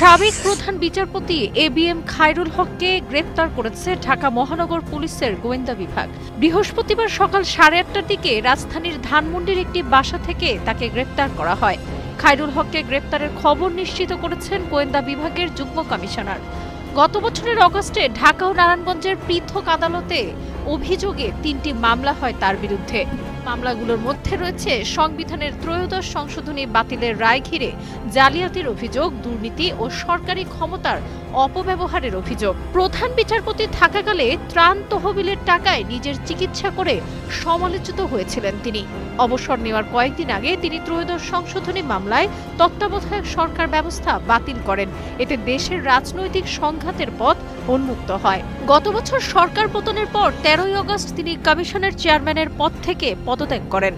সাবেক প্রধান বিচারপতি এবিএম খায়রুল হককে গ্রেপ্তার করেছে ঢাকা মহানগর পুলিশের গোয়েন্দা বিভাগ। বৃহস্পতিবার সকাল 8:30টার দিকে রাজধানীর ধানমন্ডির একটি বাসা থেকে তাকে গ্রেপ্তার করা হয়। খায়রুল হককে গ্রেপ্তারের খবর নিশ্চিত করেছেন গোয়েন্দা বিভাগের যুগ্ম কমিশনার। গত বছরের অগস্টে ঢাকা ও নারায়ণগঞ্জের পৃথক আদালতে অভিযোগে 3টি মামলা হয় তার বিরুদ্ধে। মামলাগুলোর মধ্যে রয়েছে সংবিধানের 'ত্রয়োদশ সংশোধনী বাতিলের রায় ঘিরে জালিয়াতির অভিযোগ, দুর্নীতি ও সরকারি ক্ষমতার অপব্যবহারের অভিযোগ। প্রধান বিচারপতি থাকাকালে ত্রাণ তহবিলের টাকায় নিজের চিকিৎসা করে সমালোচিত হয়েছিলেন তিনি। অবসর নেওয়ার কয়েকদিন আগে তিনি 'ত্রয়োদশ সংশোধনী মামলায় তত্ত্বাবধায়ক সরকার ব্যবস্থা বাতিল করেন। এতে দেশের রাজনৈতিক সংঘাতের পথ উন্মুক্ত হয়। গত বছর সরকার পতনের পর 13ই আগস্ট তিনি কমিশনের চেয়ারম্যানের পদ থেকে পদত্যাগ করেন।